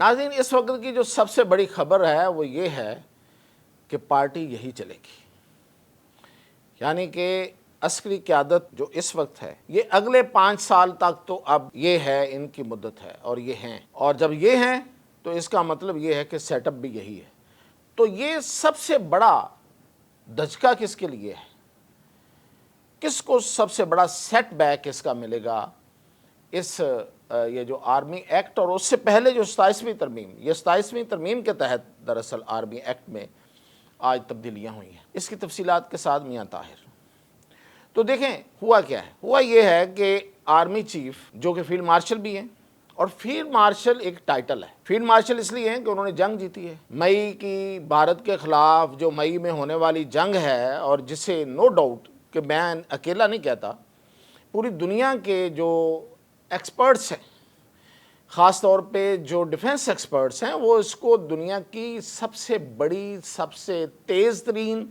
ناظرین، اس وقت کی جو سب سے بڑی خبر ہے وہ یہ ہے کہ پارٹی یہی چلے گی، یعنی کہ عسکری قیادت جو اس وقت ہے یہ اگلے 5 سال تک تو اب یہ ہے، ان کی مدت ہے اور یہ ہیں، اور جب یہ ہیں تو اس کا مطلب یہ ہے کہ سیٹ اپ بھی یہی ہے۔ تو یہ سب سے بڑا دھچکا کس کے لیے ہے؟ کس کو سب سے بڑا سیٹ بیک اس کا ملے گا؟ یہ جو آرمی ایکٹ اور اس سے پہلے جو 27ویں ترمیم، یہ 27ویں ترمیم کے تحت دراصل آرمی ایکٹ میں آج تبدیلیاں ہوئی ہیں۔ اس کی تفصیلات کے ساتھ میاں طاہر۔ تو دیکھیں ہوا کیا ہے، ہوا یہ ہے کہ آرمی چیف جو کہ فیلڈ مارشل بھی ہیں، اور فیلڈ مارشل ایک ٹائٹل ہے، فیلڈ مارشل اس لیے ہیں کہ انہوں نے جنگ جیتی ہے، مئی کی بھارت کے خلاف جو مئی میں ہونے والی جنگ ہے، اور جسے نو ڈاؤٹ کہ میں اکیلا نہیں کہتا، پوری دنیا کے جو ایکسپرٹس ہیں، خاص طور پہ جو ڈیفنس ایکسپرٹس ہیں، وہ اس کو دنیا کی سب سے بڑی، سب سے تیز ترین،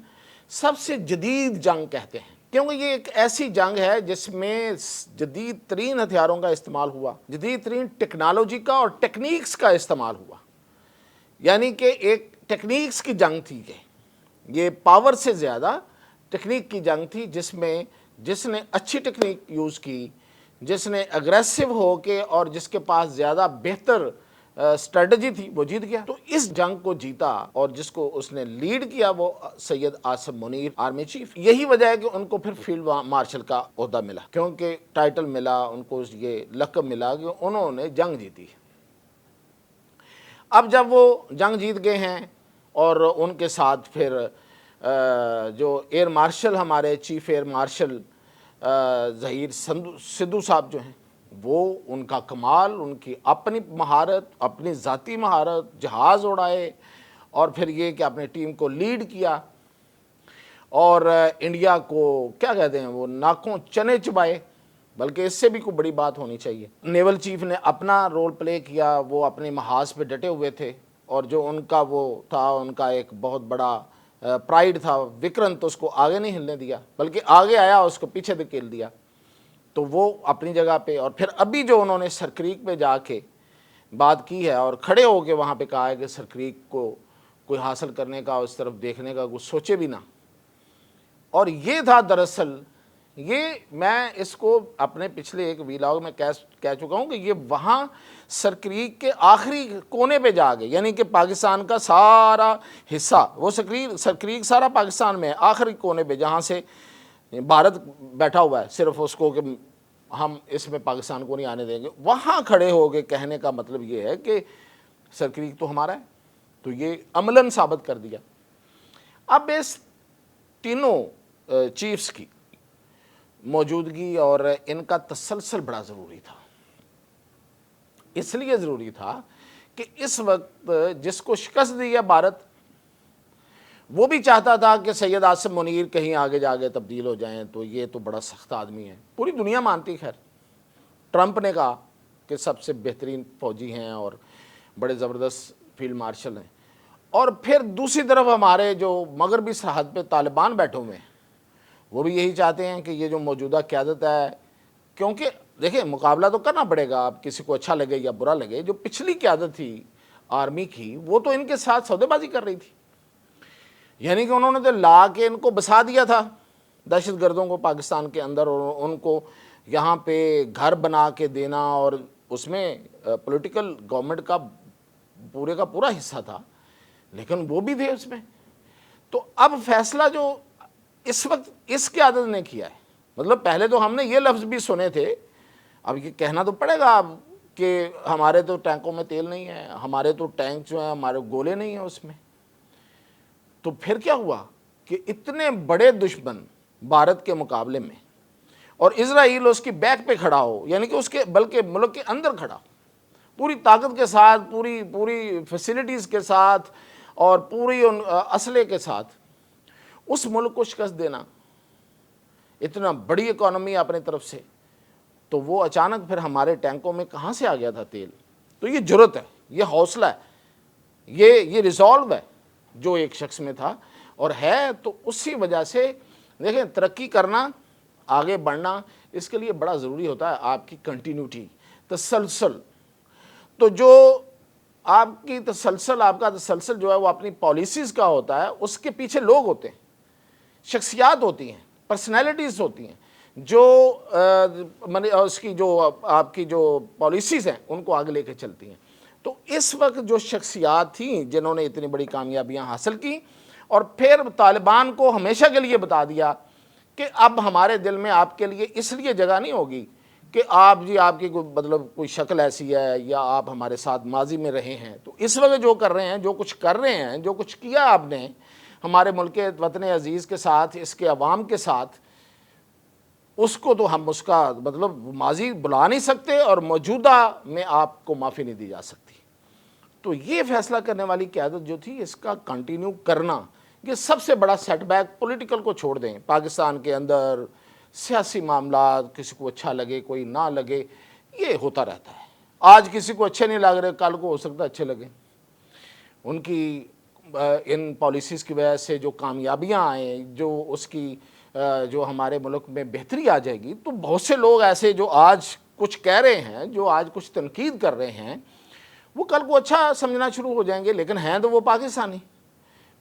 سب سے جدید جنگ کہتے ہیں، کیونکہ یہ ایک ایسی جنگ ہے جس میں جدید ترین ہتھیاروں کا استعمال ہوا، جدید ترین ٹیکنالوجی کا اور ٹیکنیکس کا استعمال ہوا، یعنی کہ ایک ٹیکنیکس کی جنگ تھی، یہ پاور سے زیادہ ٹیکنیک کی جنگ تھی، جس نے اچھی ٹیکنیک یوز کی، جس نے اگریسو ہو کے اور جس کے پاس زیادہ بہتر اسٹریٹجی تھی، وہ جیت گیا۔ تو اس جنگ کو جیتا اور جس کو اس نے لیڈ کیا وہ سید عاصم منیر، آرمی چیف۔ یہی وجہ ہے کہ ان کو پھر فیلڈ مارشل کا عہدہ ملا، کیونکہ ٹائٹل ملا ان کو، یہ لقب ملا کہ انہوں نے جنگ جیتی۔ اب جب وہ جنگ جیت گئے ہیں اور ان کے ساتھ پھر جو ایئر مارشل، ہمارے chief air marshal Zaheer Sidhu صاحب جو ہیں، وہ ان کا کمال، ان کی اپنی مہارت، اپنی ذاتی مہارت، جہاز اڑائے، اور پھر یہ کہ اپنے ٹیم کو لیڈ کیا، اور انڈیا کو کیا کہتے ہیں وہ ناکوں چنے چبائے، بلکہ اس سے بھی کوئی بڑی بات ہونی چاہیے۔ نیول چیف نے اپنا رول پلے کیا، وہ اپنے محاذ پہ ڈٹے ہوئے تھے، اور جو ان کا وہ تھا، ان کا ایک بہت بڑا پرائیڈ تھا، وکرنت، اس کو آگے نہیں ہلنے دیا، بلکہ آگے آیا اس کو پیچھے دھکیل دیا، تو وہ اپنی جگہ پہ۔ اور پھر ابھی جو انہوں نے سرکریک پہ جا کے بات کی ہے اور کھڑے ہو کے وہاں پہ کہا ہے کہ سرکریک کو کوئی حاصل کرنے کا، اس طرف دیکھنے کا کوئی سوچے بھی نہ، اور یہ تھا دراصل، یہ میں اس کو اپنے پچھلے ایک ویلاگ میں کہہ چکا ہوں کہ یہ وہاں سرکریک کے آخری کونے پہ جا گئے، یعنی کہ پاکستان کا سارا حصہ، وہ سرکریک سارا پاکستان میں ہے، آخری کونے پہ جہاں سے بھارت بیٹھا ہوا ہے، صرف اس کو کہ ہم اس میں پاکستان کو نہیں آنے دیں گے، وہاں کھڑے ہو کے کہنے کا مطلب یہ ہے کہ سرکریک تو ہمارا ہے۔ تو یہ عملاً ثابت کر دیا۔ اب اس تینوں چیفز کی موجودگی اور ان کا تسلسل بڑا ضروری تھا، اس لیے ضروری تھا کہ اس وقت جس کو شکست دی ہے بھارت، وہ بھی چاہتا تھا کہ سید عاصم منیر کہیں آگے جا کے تبدیل ہو جائیں، تو یہ تو بڑا سخت آدمی ہے، پوری دنیا مانتی۔ خیر، ٹرمپ نے کہا کہ سب سے بہترین فوجی ہیں اور بڑے زبردست فیلڈ مارشل ہیں، اور پھر دوسری طرف ہمارے جو مغربی سرحد پہ طالبان بیٹھے ہوئے ہیں، وہ بھی یہی چاہتے ہیں کہ یہ جو موجودہ قیادت ہے، کیونکہ دیکھیں مقابلہ تو کرنا پڑے گا، اب کسی کو اچھا لگے یا برا لگے، جو پچھلی قیادت تھی آرمی کی، وہ تو ان کے ساتھ سودے بازی کر رہی تھی، یعنی کہ انہوں نے تو لا کے ان کو بسا دیا تھا، دہشت گردوں کو پاکستان کے اندر، اور ان کو یہاں پہ گھر بنا کے دینا، اور اس میں پولیٹیکل گورنمنٹ کا پورا حصہ تھا، لیکن وہ بھی تھے اس میں۔ تو اب فیصلہ جو اس وقت اس قیادت نے کیا ہے، مطلب پہلے تو ہم نے یہ لفظ بھی سنے تھے، اب یہ کہنا تو پڑے گا اب کہ ہمارے تو ٹینکوں میں تیل نہیں ہے، ہمارے تو ٹینک جو ہیں ہمارے گولے نہیں ہیں اس میں۔ تو پھر کیا ہوا کہ اتنے بڑے دشمن بھارت کے مقابلے میں، اور اسرائیل اس کی بیک پہ کھڑا ہو، یعنی کہ اس کے بلکہ ملک کے اندر کھڑا ہو، پوری طاقت کے ساتھ، پوری فیسلٹیز کے ساتھ، اور پوری اسلحے کے ساتھ، اس ملک کو شکست دینا، اتنا بڑی اکانومی اپنے طرف سے، تو وہ اچانک پھر ہمارے ٹینکوں میں کہاں سے آ گیا تھا تیل؟ تو یہ جرأت ہے، یہ حوصلہ ہے، یہ ریزالو ہے جو ایک شخص میں تھا، اور ہے تو اسی وجہ سے دیکھیں ترقی کرنا، آگے بڑھنا، اس کے لیے بڑا ضروری ہوتا ہے آپ کی کنٹینیوٹی، تسلسل۔ تو جو آپ کی تسلسل، آپ کا تسلسل جو ہے وہ اپنی پالیسیز کا ہوتا ہے، اس کے پیچھے لوگ ہوتے ہیں، شخصیات ہوتی ہیں، پرسنالٹیز ہوتی ہیں جو اس کی جو آپ کی جو پالیسیز ہیں ان کو آگے لے کے چلتی ہیں۔ تو اس وقت جو شخصیات تھیں جنہوں نے اتنی بڑی کامیابیاں حاصل کی، اور پھر طالبان کو ہمیشہ کے لیے بتا دیا کہ اب ہمارے دل میں آپ کے لیے اس لیے جگہ نہیں ہوگی کہ آپ آپ کی کوئی شکل ایسی ہے یا آپ ہمارے ساتھ ماضی میں رہے ہیں۔ تو اس وقت جو کر رہے ہیں، جو کچھ کر رہے ہیں، جو کچھ کیا آپ نے ہمارے ملک وطن عزیز کے ساتھ، اس کے عوام کے ساتھ، اس کو تو ہم اس کا ماضی بلا نہیں سکتے، اور موجودہ میں آپ کو معافی نہیں دی جا سکتی۔ تو یہ فیصلہ کرنے والی قیادت جو تھی، اس کا کنٹینیو کرنا، یہ سب سے بڑا سیٹ بیک، پولیٹیکل کو چھوڑ دیں، پاکستان کے اندر سیاسی معاملات کسی کو اچھا لگے کوئی نہ لگے، یہ ہوتا رہتا ہے۔ آج کسی کو اچھے نہیں لگ رہے، کل کو ہو سکتا ہے اچھے لگے۔ ان کی ان پالیسیز کی وجہ سے جو کامیابیاں آئیں، جو اس کی جو ہمارے ملک میں بہتری آ جائے گی، تو بہت سے لوگ ایسے جو آج کچھ کہہ رہے ہیں، جو آج کچھ تنقید کر رہے ہیں، وہ کل کو اچھا سمجھنا شروع ہو جائیں گے۔ لیکن ہیں تو وہ پاکستانی،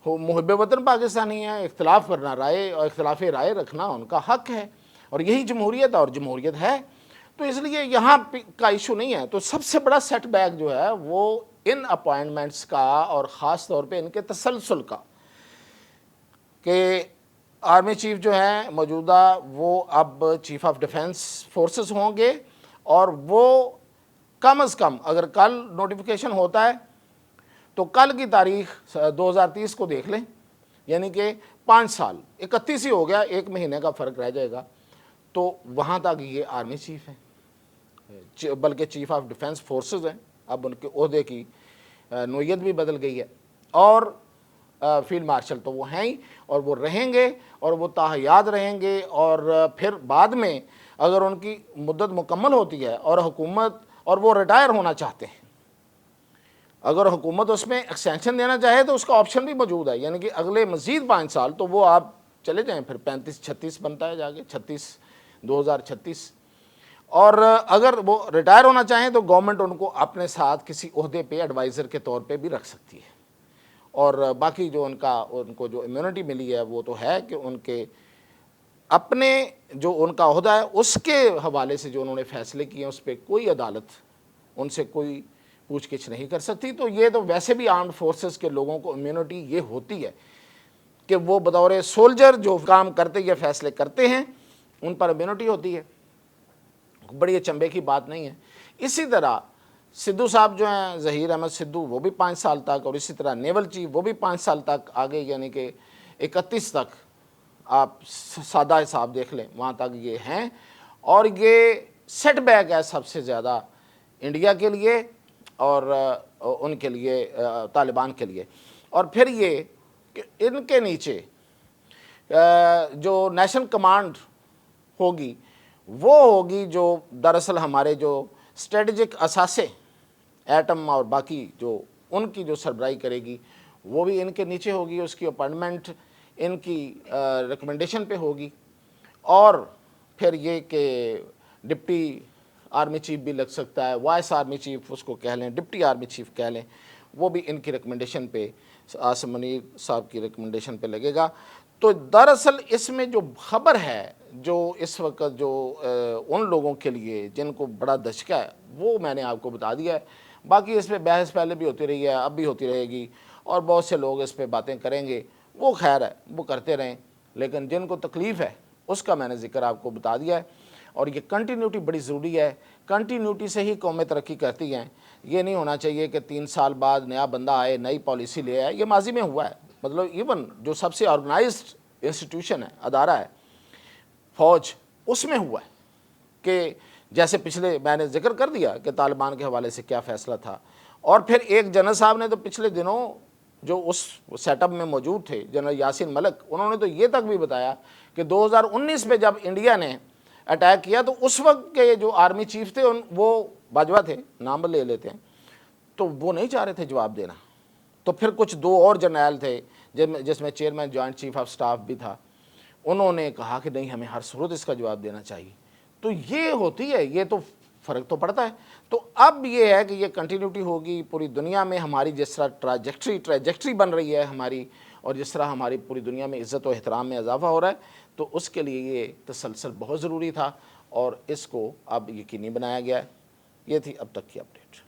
محب وطن پاکستانی ہیں، اختلاف کرنا، رائے اور اختلاف رائے رکھنا ان کا حق ہے، اور یہی جمہوریت اور جمہوریت ہے۔ تو اس لیے یہاں کا ایشو نہیں ہے۔ تو سب سے بڑا سیٹ بیک جو ہے وہ ان اپوائنٹمنٹس کا، اور خاص طور پہ ان کے تسلسل کا، کہ آرمی چیف جو ہیں موجودہ، وہ اب چیف آف ڈیفنس فورسز ہوں گے، اور وہ کم از کم اگر کل نوٹیفیکیشن ہوتا ہے تو کل کی تاریخ 2030 کو دیکھ لیں، یعنی کہ 5 سال، 31 ہی ہو گیا، 1 مہینے کا فرق رہ جائے گا، تو وہاں تک یہ آرمی چیف ہیں، بلکہ چیف آف ڈیفنس فورسز ہیں۔ اب ان کے عہدے کی نوعیت بھی بدل گئی ہے، اور فیلڈ مارشل تو وہ ہیں ہی، اور وہ رہیں گے، اور وہ تاحیات رہیں گے۔ اور پھر بعد میں اگر ان کی مدت مکمل ہوتی ہے اور حکومت، اور وہ ریٹائر ہونا چاہتے ہیں، اگر حکومت اس میں ایکسٹینشن دینا چاہے تو اس کا آپشن بھی موجود ہے، یعنی کہ اگلے مزید 5 سال، تو وہ آپ چلے جائیں، پھر 35-36 بنتا ہے جا کے، 2036۔ اور اگر وہ ریٹائر ہونا چاہیں تو گورنمنٹ ان کو اپنے ساتھ کسی عہدے پہ ایڈوائزر کے طور پہ بھی رکھ سکتی ہے۔ اور باقی جو ان کو جو امیونٹی ملی ہے، وہ تو ہے کہ ان کے اپنے جو ان کا عہدہ ہے اس کے حوالے سے جو انہوں نے فیصلے کیے ہیں، اس پہ کوئی عدالت ان سے کوئی پوچھ گچھ نہیں کر سکتی۔ تو یہ تو ویسے بھی آرمڈ فورسز کے لوگوں کو امیونٹی یہ ہوتی ہے کہ وہ بطور سولجر جو کام کرتے، یہ فیصلے کرتے ہیں، ان پر امیونٹی ہوتی ہے، بڑی اچنبے کی بات نہیں ہے۔ اسی طرح سدھو صاحب جو ہیں، ظہیر احمد سدھو، وہ بھی 5 سال تک، اور اسی طرح نیول چیف وہ بھی 5 سال تک آگے، یعنی کہ 31 تک آپ سادہ حساب دیکھ لیں، وہاں تک یہ ہیں۔ اور یہ سیٹ بیک ہے سب سے زیادہ انڈیا کے لیے، اور ان کے لیے، طالبان کے لیے۔ اور پھر یہ کہ ان کے نیچے جو نیشنل کمانڈ ہوگی، وہ ہوگی جو دراصل ہمارے جو اسٹریٹجک اثاثے، ایٹم اور باقی جو ان کی جو سربراہی کرے گی، وہ بھی ان کے نیچے ہوگی، اس کی اپائنٹمنٹ ان کی ریکمنڈیشن پہ ہوگی۔ اور پھر یہ کہ ڈپٹی آرمی چیف بھی لگ سکتا ہے، وائس آرمی چیف اس کو کہہ لیں، ڈپٹی آرمی چیف کہہ لیں، وہ بھی ان کی ریکمنڈیشن پہ، عاصم منیر صاحب کی ریکمنڈیشن پہ لگے گا۔ تو دراصل اس میں جو خبر ہے، جو اس وقت جو ان لوگوں کے لیے جن کو بڑا دھچکا ہے، وہ میں نے آپ کو بتا دیا ہے۔ باقی اس پہ بحث پہلے بھی ہوتی رہی ہے، اب بھی ہوتی رہے گی، اور بہت سے لوگ اس پہ باتیں کریں گے، وہ خیر ہے، وہ کرتے رہیں، لیکن جن کو تکلیف ہے اس کا میں نے ذکر آپ کو بتا دیا ہے۔ اور یہ کنٹینیوٹی بڑی ضروری ہے، کنٹینیوٹی سے ہی قومیں ترقی کرتی ہیں۔ یہ نہیں ہونا چاہیے کہ 3 سال بعد نیا بندہ آئے، نئی پالیسی لے آئے۔ یہ ماضی میں ہوا ہے، ایون جو سب سے آرگنائزڈ انسٹیٹیوشن ہے، ادارہ ہے، فوج، اس میں ہوا ہے کہ جیسے پچھلے میں نے ذکر کر دیا کہ طالبان کے حوالے سے کیا فیصلہ تھا۔ اور پھر ایک جنرل صاحب نے تو پچھلے دنوں جو اس سیٹ اپ میں موجود تھے، جنرل یاسین ملک، انہوں نے تو یہ تک بھی بتایا کہ 2019 میں جب انڈیا نے اٹیک کیا تو اس وقت کے جو آرمی چیف تھے، وہ باجوہ تھے، نام لے لیتے ہیں، تو وہ نہیں چاہ رہے تھے جواب دینا۔ تو پھر کچھ 2 اور جرنیل تھے، جس میں chairman joint chief of staff بھی تھا، انہوں نے کہا کہ نہیں، ہمیں ہر صورت اس کا جواب دینا چاہیے۔ تو یہ ہوتی ہے، یہ تو فرق تو پڑتا ہے. تو اب یہ ہے کہ یہ کنٹینیوٹی ہوگی پوری دنیا میں. ہماری جس طرح ٹریجیکٹری بن رہی ہے ہماری، اور جس طرح ہماری پوری دنیا میں عزت و احترام میں اضافہ ہو رہا ہے، تو اس کے لیے یہ تسلسل بہت ضروری تھا، اور اس کو اب یقینی بنایا گیا ہے. یہ تھی اب تک کی اپڈیٹ.